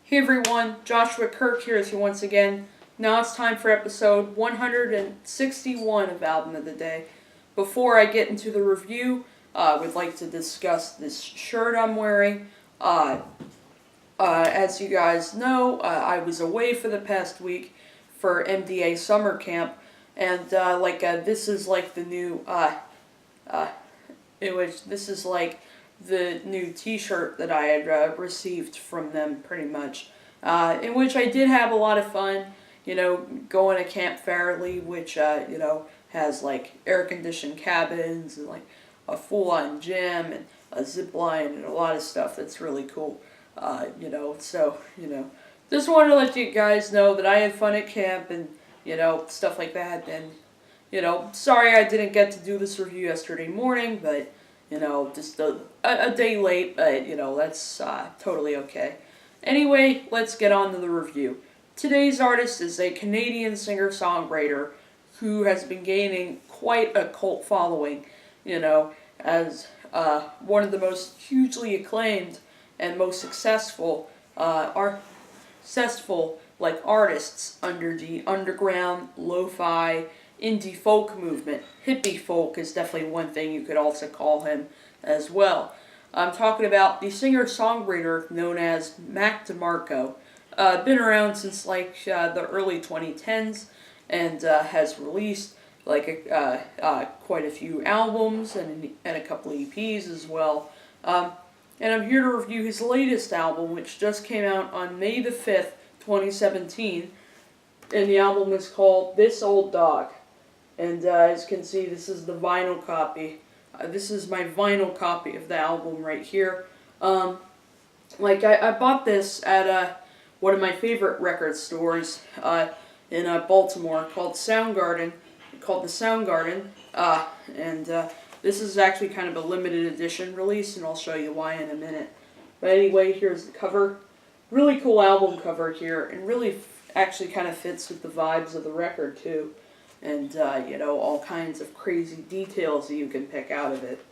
Hey everyone, Joshua Kirk here with you once again. Now it's time for episode 161 of Album of the Day. Before I get into the review, I would like to discuss this shirt I'm wearing. As you guys know, I was away for the past week for MDA summer camp, and this is like the new this is like the new T-shirt that I had received from them, pretty much. In which I did have a lot of fun, going to Camp Fairley, which has like air-conditioned cabins and like a full-on gym and a zip line and a lot of stuff that's really cool. Just wanted to let you guys know that I had fun at camp and stuff like that. And sorry I didn't get to do this review yesterday morning, but just a day late, but that's totally okay. Anyway, let's get on to the review. Today's artist is a Canadian singer-songwriter who has been gaining quite a cult following, as one of the most hugely acclaimed and most successful artists under the underground, lo-fi, indie folk movement. Hippie folk is definitely one thing you could also call him as well. I'm talking about the singer-songwriter known as Mac DeMarco. Been around since the early 2010s and has released quite a few albums and a couple of EPs as well. And I'm here to review his latest album, which just came out on May the 5th, 2017. And the album is called This Old Dog. And as you can see, this is the vinyl copy. This is my vinyl copy of the album right here. I bought this at one of my favorite record stores in Baltimore called the Soundgarden. This is actually kind of a limited edition release, and I'll show you why in a minute. But anyway, here's the cover. Really cool album cover here, and really actually kind of fits with the vibes of the record too. And, all kinds of crazy details that you can pick out of it.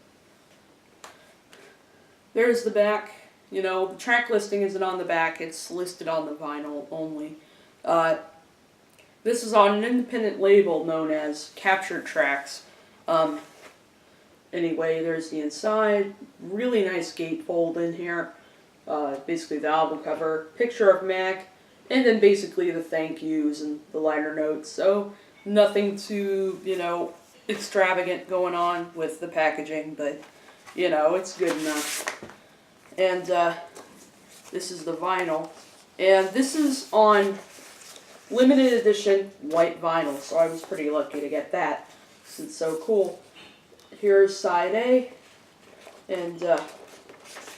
There's the back. The track listing isn't on the back, it's listed on the vinyl only. This is on an independent label known as Captured Tracks. Anyway, there's the inside. Really nice gatefold in here. Basically the album cover, picture of Mac, and then basically the thank yous and the liner notes. So nothing too, extravagant going on with the packaging, but, it's good enough. And this is the vinyl. And this is on limited edition white vinyl, so I was pretty lucky to get that, because it's so cool. Here's side A, and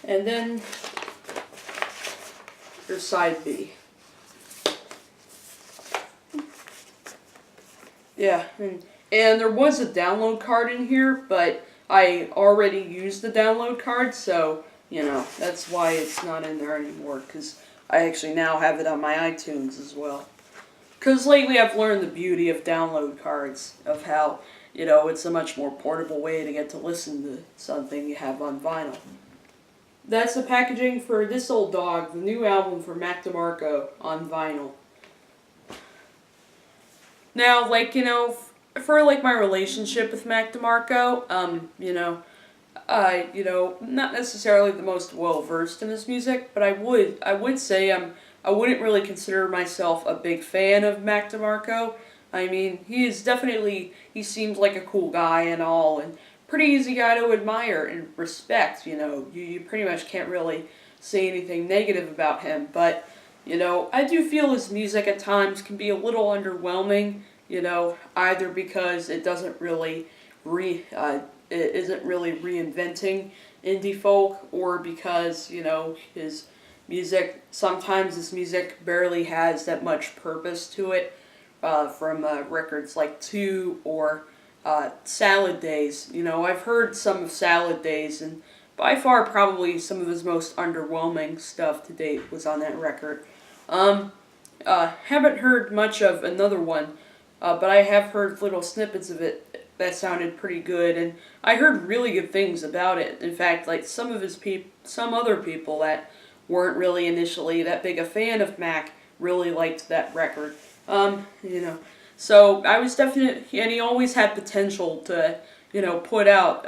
then here's side B. Yeah, and there was a download card in here, but I already used the download card, so, that's why it's not in there anymore, because I actually now have it on my iTunes as well. Because lately I've learned the beauty of download cards, of how, it's a much more portable way to get to listen to something you have on vinyl. That's the packaging for This Old Dog, the new album for Mac DeMarco on vinyl. Now, for my relationship with Mac DeMarco, not necessarily the most well versed in his music, but I would say I wouldn't really consider myself a big fan of Mac DeMarco. I mean, he seems like a cool guy and all, and pretty easy guy to admire and respect. You pretty much can't really say anything negative about him, but I do feel his music at times can be a little underwhelming, either because it doesn't really it isn't really reinventing indie folk, or because, sometimes his music barely has that much purpose to it, from records like 2 or Salad Days. I've heard some of Salad Days, and by far probably some of his most underwhelming stuff to date was on that record. Haven't heard much of another one, but I have heard little snippets of it that sounded pretty good, and I heard really good things about it. In fact, some other people that weren't really initially that big a fan of Mac really liked that record. You know, so I was definitely, and he always had potential to, put out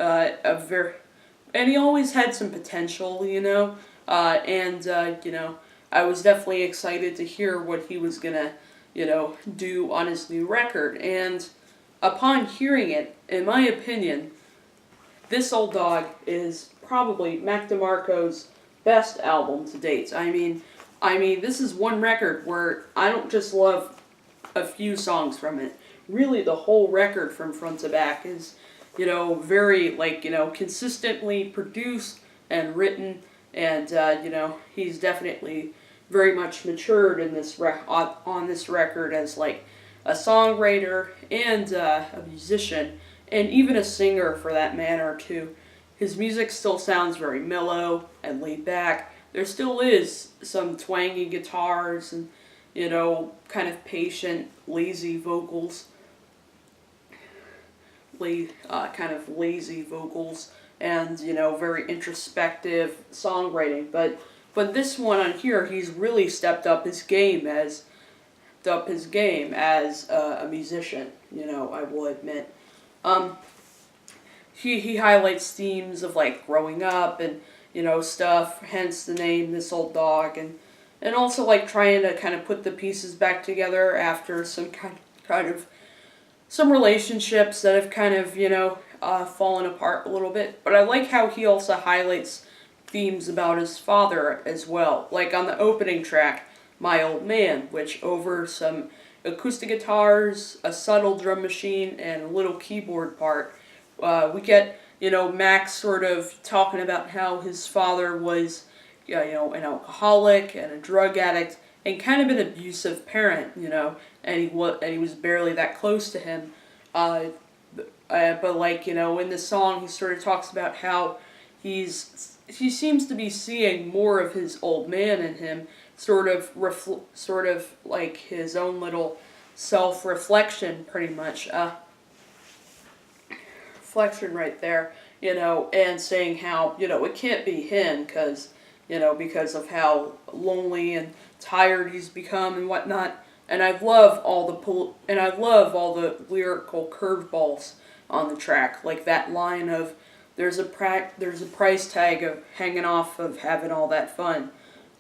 and he always had some potential, I was definitely excited to hear what he was gonna, do on his new record. And upon hearing it, in my opinion, This Old Dog is probably Mac DeMarco's best album to date. This is one record where I don't just love a few songs from it. Really, the whole record from front to back is, very, consistently produced and written, and, he's definitely very much matured in on this record as, a songwriter and a musician, and even a singer for that matter, too. His music still sounds very mellow and laid back. There still is some twangy guitars and, kind of patient, lazy vocals. Kind of lazy vocals and, very introspective songwriting. But this one on here, he's really stepped up his game as a musician, I will admit. He highlights themes of growing up and stuff, hence the name This Old Dog, and also trying to kind of put the pieces back together after some kind of some relationships that have kind of fallen apart a little bit. But I like how he also highlights themes about his father as well, like on the opening track, My Old Man, which over some acoustic guitars, a subtle drum machine, and a little keyboard part, we get, Max sort of talking about how his father was, an alcoholic and a drug addict and kind of an abusive parent, and he was barely that close to him. But in this song, he sort of talks about how he seems to be seeing more of his old man in him, sort of like his own little self-reflection, pretty much. Reflection right there, and saying how, it can't be him because of how lonely and tired he's become and whatnot. And I love all the lyrical curveballs on the track, like that line of there's a price tag of hanging off of having all that fun.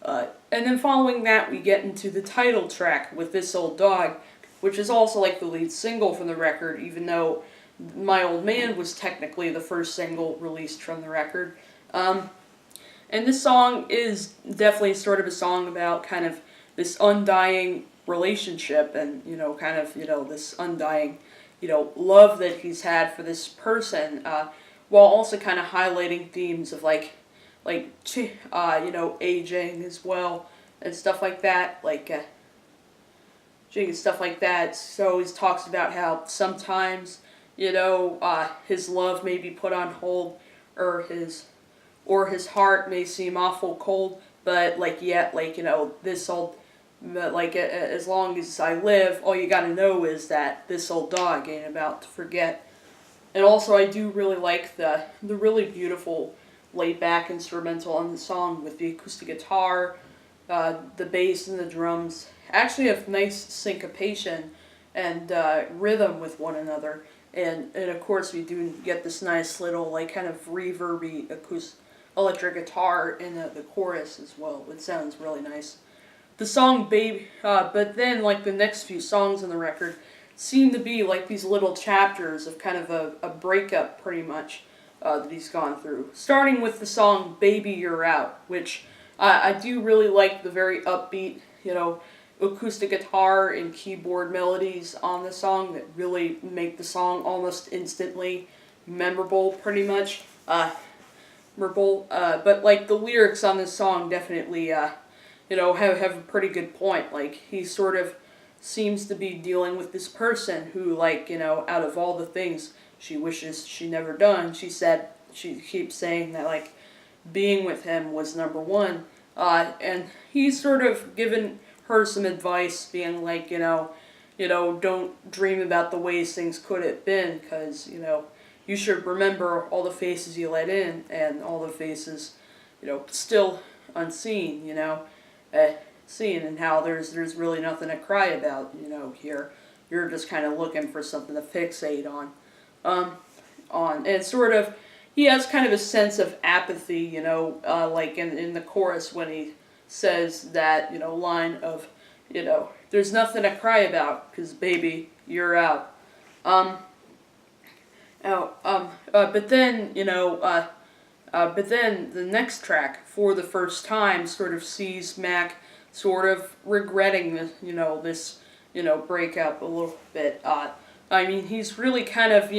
And then following that, we get into the title track with This Old Dog, which is also the lead single from the record, even though My Old Man was technically the first single released from the record. And this song is definitely sort of a song about kind of this undying relationship and, this undying, love that he's had for this person, while also kind of highlighting themes of aging as well and stuff like that, and stuff like that. So he talks about how sometimes, his love may be put on hold, or his heart may seem awful cold, but this old, but as long as I live, all you gotta know is that this old dog ain't about to forget. And also, I do really like the really beautiful laid-back instrumental on the song with the acoustic guitar, the bass and the drums actually have nice syncopation and rhythm with one another. And of course, we do get this nice little kind of reverby electric guitar in the chorus as well. It sounds really nice. The song Baby, but then the next few songs on the record seem to be these little chapters of kind of a breakup, pretty much, that he's gone through. Starting with the song Baby You're Out, which I do really like the very upbeat, acoustic guitar and keyboard melodies on the song that really make the song almost instantly memorable, pretty much. Memorable, but the lyrics on this song definitely, have a pretty good point. He sort of seems to be dealing with this person who, out of all the things she wishes she never done, she keeps saying that, being with him was number one. And he's sort of given her some advice, being don't dream about the ways things could have been, because, you should remember all the faces you let in, and all the faces, still unseen, uh, seeing, and how there's really nothing to cry about, here. You're just kind of looking for something to fixate on. And sort of, he has kind of a sense of apathy, like in the chorus when he says that, line of, there's nothing to cry about, 'cause baby, you're out. But then, but then the next track, for the first time, sort of sees Mac sort of regretting this, breakup a little bit. I mean, he's really kind of,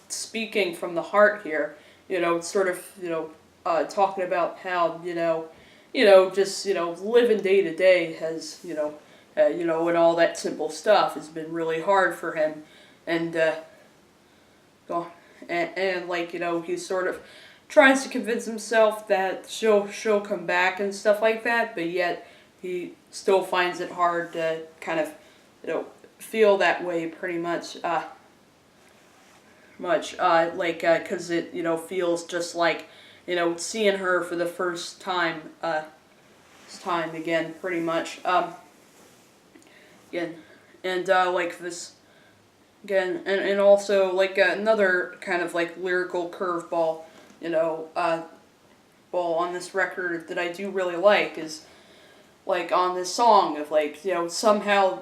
speaking from the heart here, sort of, talking about how, just, living day to day has, and all that simple stuff has been really hard for him. And, and like, he sort of tries to convince himself that she'll come back and stuff like that, but yet he still finds it hard to kind of, feel that way pretty much, because it, feels just like, seeing her for the first time, again, pretty much, again, and, like this, again, and also, like, another kind of, like, lyrical curveball, ball on this record that I do really like is, like, on this song of, like, somehow,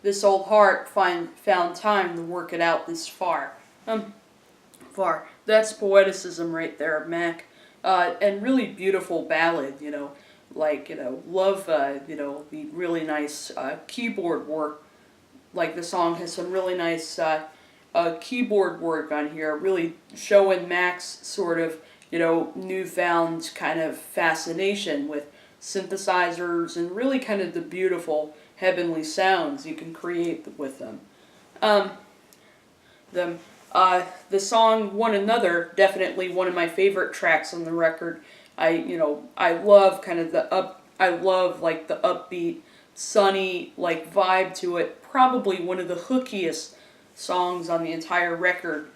this old heart found time to work it out this far. That's poeticism right there, Mac. And really beautiful ballad, like, love, the really nice, keyboard work. Like, the song has some really nice, keyboard work on here, really showing Mac's sort of, newfound kind of fascination with synthesizers and really kind of the beautiful heavenly sounds you can create with them. The song One Another, definitely one of my favorite tracks on the record. I love kind of I love like the upbeat, sunny like vibe to it. Probably one of the hookiest songs on the entire record,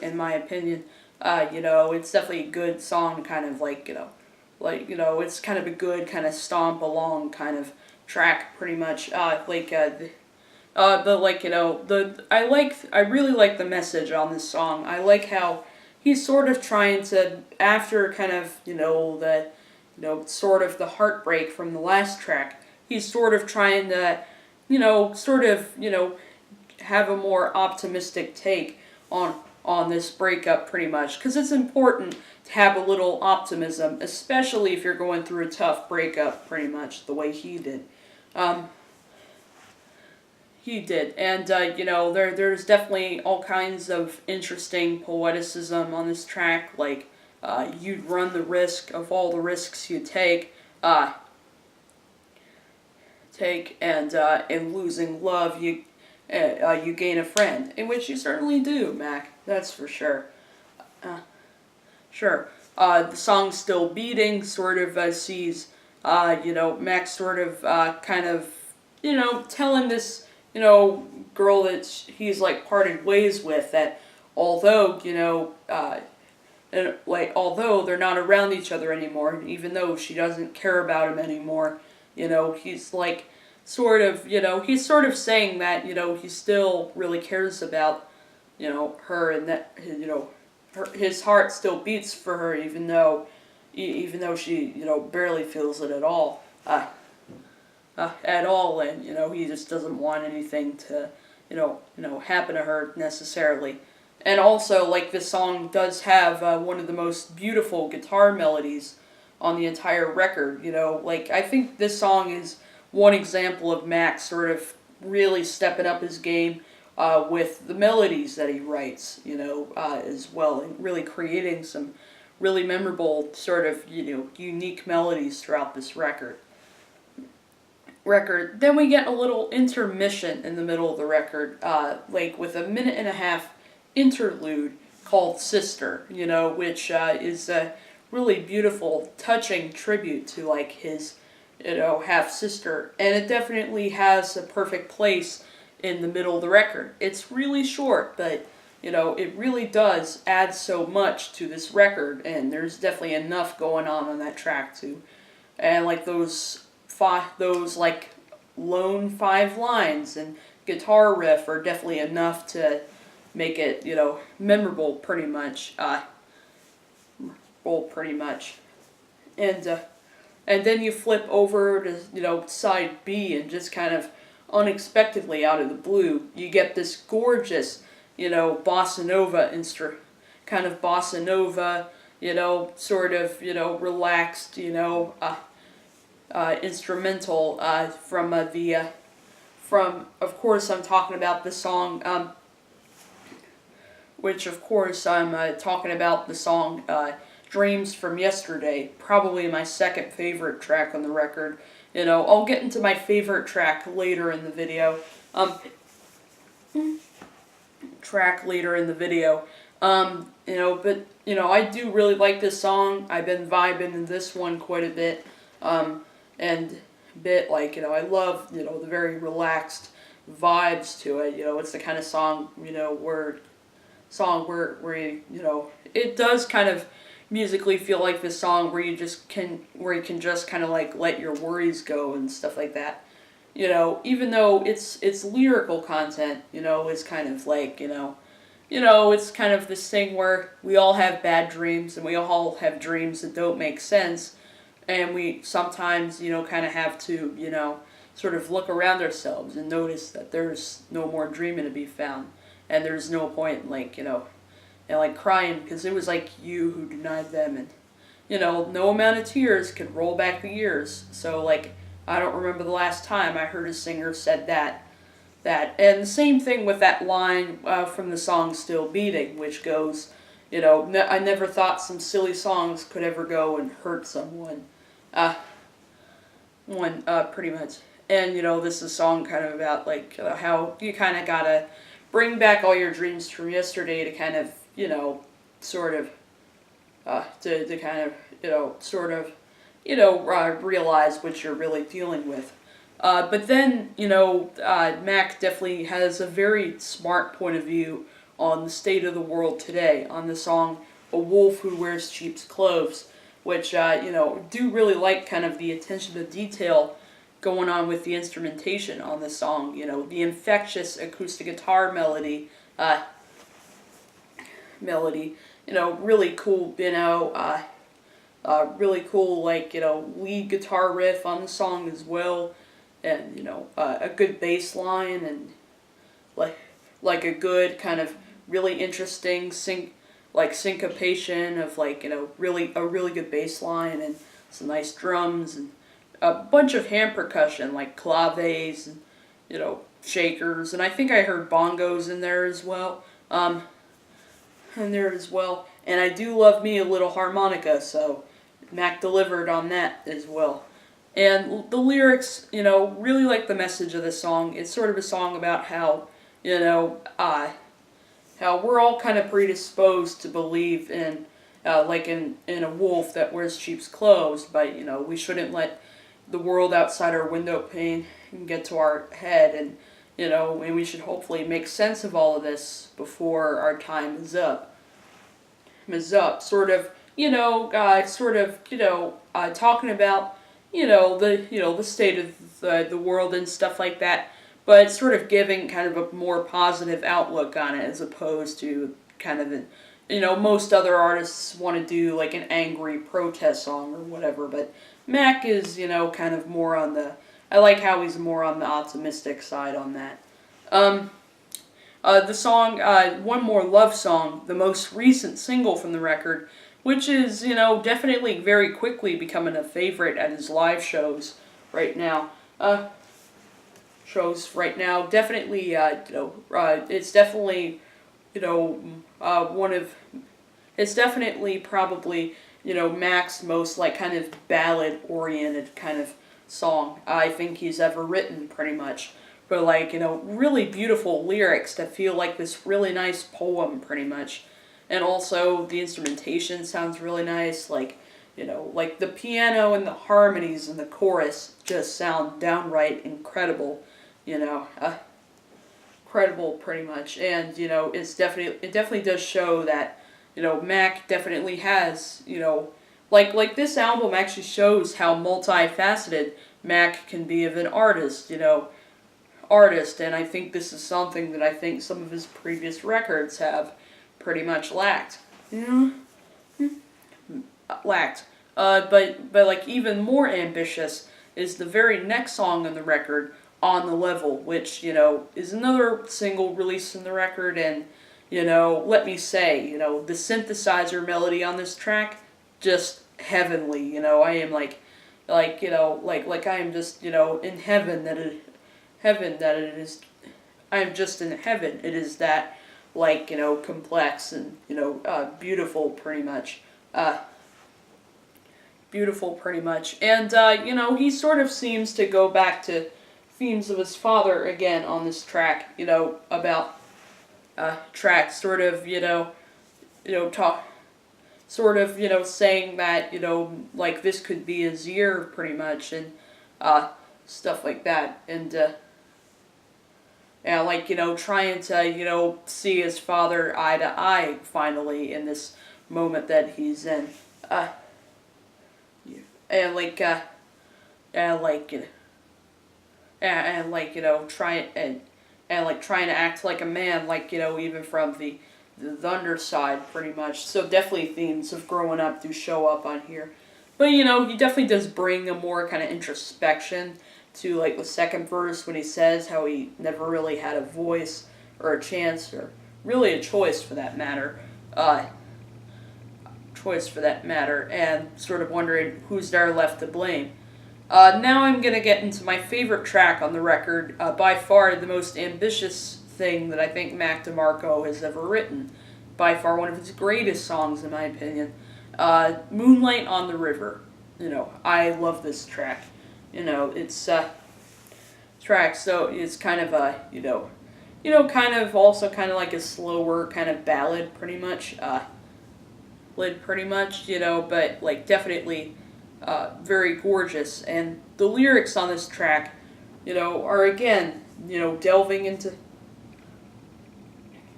in my opinion. It's definitely a good song, kind of like, it's kind of a good kind of stomp along kind of track, pretty much. I really like the message on this song. I like how he's sort of trying to, after kind of, sort of the heartbreak from the last track, he's sort of trying to, have a more optimistic take on this breakup, pretty much, because it's important to have a little optimism, especially if you're going through a tough breakup, pretty much, the way he did. And, there's definitely all kinds of interesting poeticism on this track, like, you'd run the risk of all the risks you take, and in losing love, you gain a friend, in which you certainly do, Mac, that's for sure. Sure. The song Still Beating sort of sees, Mac sort of kind of, telling this, girl that he's like parted ways with, that although, although they're not around each other anymore, and even though she doesn't care about him anymore, he's like he's sort of saying that, he still really cares about, her, and that, his heart still beats for her, even though she, barely feels it at all. And, he just doesn't want anything to, happen to her necessarily. And also, like, this song does have one of the most beautiful guitar melodies on the entire record, I think this song is one example of Mac sort of really stepping up his game with the melodies that he writes, as well, and really creating some really memorable sort of, unique melodies throughout this record. Then we get a little intermission in the middle of the record, with a 1.5-minute interlude called Sister, which is a really beautiful, touching tribute to, like, his, half-sister, and it definitely has a perfect place in the middle of the record. It's really short, but, it really does add so much to this record, and there's definitely enough going on that track too. And like those like lone 5 lines and guitar riff are definitely enough to make it, memorable pretty much. Pretty much. And and then you flip over to, side B, and just kind of unexpectedly out of the blue, you get this gorgeous, bossa nova kind of bossa nova, sort of, relaxed, instrumental from, of course, I'm talking about the song, which, of course, I'm talking about the song Dreams from Yesterday, probably my second favorite track on the record. I'll get into my favorite track later in the video. But, I do really like this song. I've been vibing in this one quite a bit. And I love, the very relaxed vibes to it. It's the kind of song, where it does kind of musically feel like this song where you can just kind of like let your worries go and stuff like that. Even though it's lyrical content, it's kind of like, it's kind of this thing where we all have bad dreams and we all have dreams that don't make sense, and we sometimes, kind of have to, sort of look around ourselves and notice that there's no more dreaming to be found, and there's no point in and crying because it was like you who denied them, and no amount of tears could roll back the years. So I don't remember the last time I heard a singer said that. And the same thing with that line from the song Still Beating, which goes, I never thought some silly songs could ever go and hurt someone. Pretty much. And, this is a song kind of about, how you kind of gotta bring back all your dreams from yesterday to kind of, sort of, to kind of, realize what you're really dealing with. But then, Mac definitely has a very smart point of view on the state of the world today, on the song A Wolf Who Wears Sheep's Clothes, which, do really like kind of the attention to detail going on with the instrumentation on the song. The infectious acoustic guitar melody, really cool, really cool, lead guitar riff on the song as well, and, a good bass line, and, a good kind of really interesting syncopation of, really good bass line, and some nice drums, and a bunch of hand percussion, like claves, and, shakers, and I think I heard bongos in there as well, and I do love me a little harmonica, so Mac delivered on that as well. And the lyrics, really like the message of the song. It's sort of a song about how, how we're all kind of predisposed to believe in, in a wolf that wears sheep's clothes, but, we shouldn't let the world outside our window pane get to our head, and, and we should hopefully make sense of all of this before our time is up. Sort of, talking about, the state of the world and stuff like that, but sort of giving kind of a more positive outlook on it, as opposed to kind of, most other artists want to do an angry protest song or whatever, but Mac is, kind of more on I like how he's more on the optimistic side on that. The song, One More Love Song, the most recent single from the record, which is, definitely very quickly becoming a favorite at his live shows right now. Definitely, it's definitely, it's definitely probably, Mac's most, kind of ballad-oriented kind of song I think he's ever written, pretty much. But, really beautiful lyrics that feel like this really nice poem, pretty much. And also, the instrumentation sounds really nice, the piano and the harmonies and the chorus just sound downright incredible, Of credible pretty much, and it definitely does show that Mac definitely has like this album actually shows how multifaceted Mac can be of an artist, and I think this is something that I think some of his previous records have pretty much lacked. Lacked. But like even more ambitious is the very next song on the record, "On the Level," which is another single released in the record, and let me say, the synthesizer melody on this track just heavenly. I am like I am just in heaven that it is. I am just in heaven. It is that complex and beautiful pretty much. Beautiful pretty much, and he sort of seems to go back to themes of his father again on this track. About track sort of talk sort of saying that like this could be his year pretty much, and stuff like that, and like trying to see his father eye to eye finally in this moment that he's in, and like and like and like trying to act like a man, like even from the underside pretty much. So definitely themes of growing up do show up on here, but he definitely does bring a more kind of introspection to like the second verse when he says how he never really had a voice or a chance or really a choice for that matter. And sort of wondering who's there left to blame. Now I'm going to get into my favorite track on the record, by far the most ambitious thing that I think Mac DeMarco has ever written. By far one of his greatest songs in my opinion. Moonlight on the River. I love this track. It's track, so it's kind of a, kind of also kind of like a slower kind of ballad pretty much. But like definitely very gorgeous, and the lyrics on this track are again delving into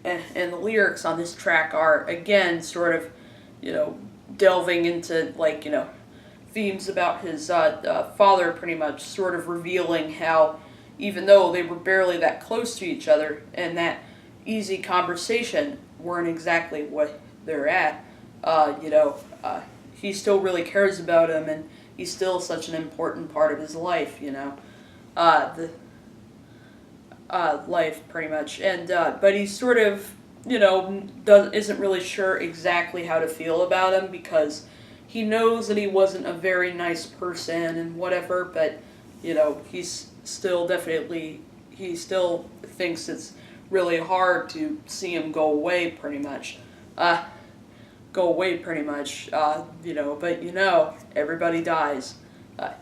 and the lyrics on this track are again sort of delving into like themes about his father pretty much, sort of revealing how even though they were barely that close to each other and that easy conversation weren't exactly what they're at, he still really cares about him, and he's still such an important part of his life, life pretty much, and but he's sort of isn't really sure exactly how to feel about him, because he knows that he wasn't a very nice person and whatever, but he's still he still thinks it's really hard to see him go away pretty much. But everybody dies. But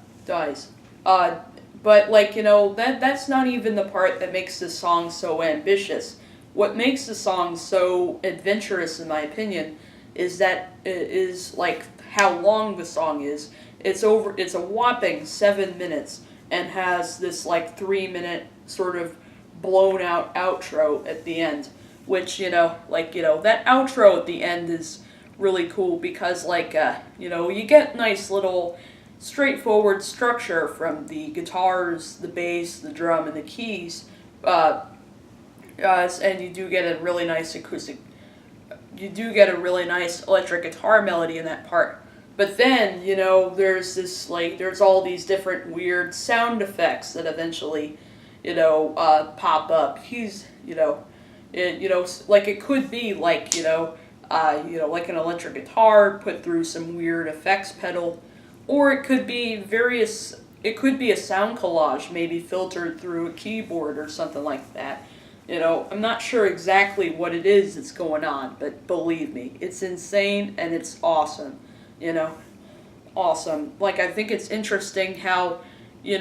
like that's not even the part that makes this song so ambitious. What makes the song so adventurous, in my opinion, is like how long the song is. It's a whopping 7 minutes, and has this like 3-minute sort of blown out outro at the end, which that outro at the end is really cool, because like you get nice little straightforward structure from the guitars, the bass, the drum, and the keys, and you do get a really nice electric guitar melody in that part. But then there's all these different weird sound effects that eventually pop up. It could be like like an electric guitar put through some weird effects pedal, or it could be a sound collage maybe filtered through a keyboard or something like that. I'm not sure exactly what it is that's going on, but believe me, it's insane and it's awesome. Awesome. Like, I think it's interesting how you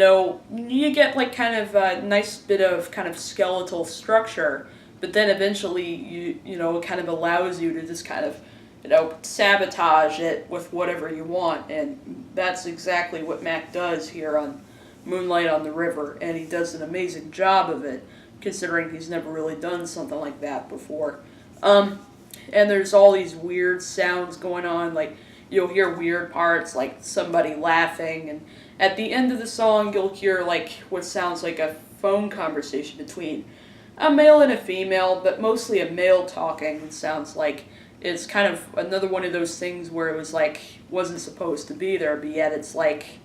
get like kind of a nice bit of kind of skeletal structure, but then eventually it kind of allows you to just kind of sabotage it with whatever you want, and that's exactly what Mac does here on Moonlight on the River, and he does an amazing job of it. considering he's never really done something like that before. And there's all these weird sounds going on, like you'll hear weird parts like somebody laughing, and at the end of the song you'll hear like what sounds like a phone conversation between a male and a female, but mostly a male talking. It sounds like it's kind of another one of those things where it was like wasn't supposed to be there, but yet it's like,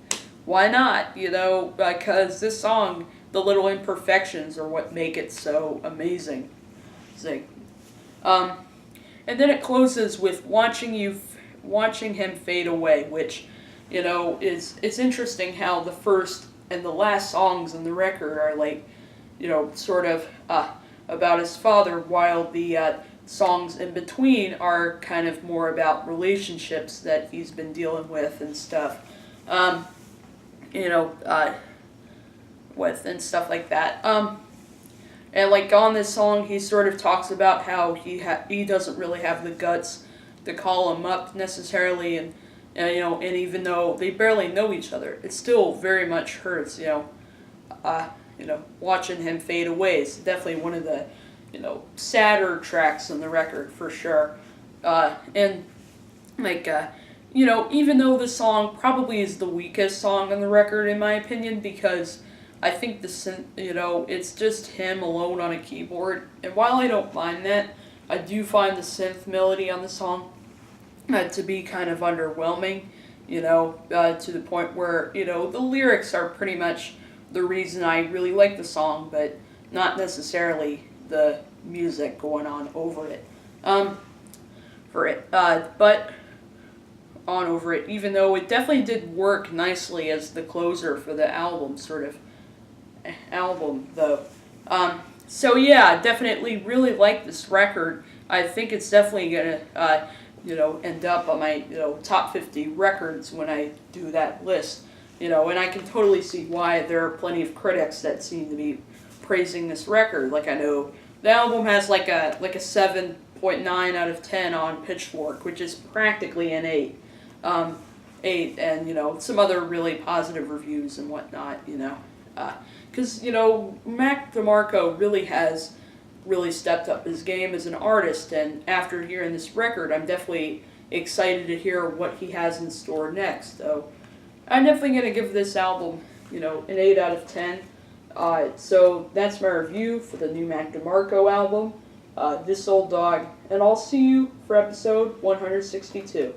why not? Because this song, the little imperfections are what make it so amazing. And then it closes with watching him fade away, which, it's interesting how the first and the last songs in the record are like, sort of about his father, while the songs in between are kind of more about relationships that he's been dealing with and stuff. With and stuff like that. And like on this song, he sort of talks about how he doesn't really have the guts to call him up necessarily, and even though they barely know each other, it still very much hurts. Watching him fade away is definitely one of the sadder tracks on the record for sure. And like even though the song probably is the weakest song on the record in my opinion, because I think the synth, it's just him alone on a keyboard. And while I don't mind that, I do find the synth melody on the song to be kind of underwhelming, to the point where, the lyrics are pretty much the reason I really like the song, but not necessarily the music going on over it. But on over it, even though it definitely did work nicely as the closer for the album, though. So yeah, definitely really like this record. I think it's definitely gonna, end up on my, top 50 records when I do that list. And I can totally see why there are plenty of critics that seem to be praising this record. Like I know the album has like a 7.9 out of 10 on Pitchfork, which is practically an 8. 8, and some other really positive reviews and whatnot. Because Mac DeMarco really has stepped up his game as an artist, and after hearing this record, I'm definitely excited to hear what he has in store next. So I'm definitely going to give this album, an 8 out of 10. So that's my review for the new Mac DeMarco album, This Old Dog, and I'll see you for episode 162.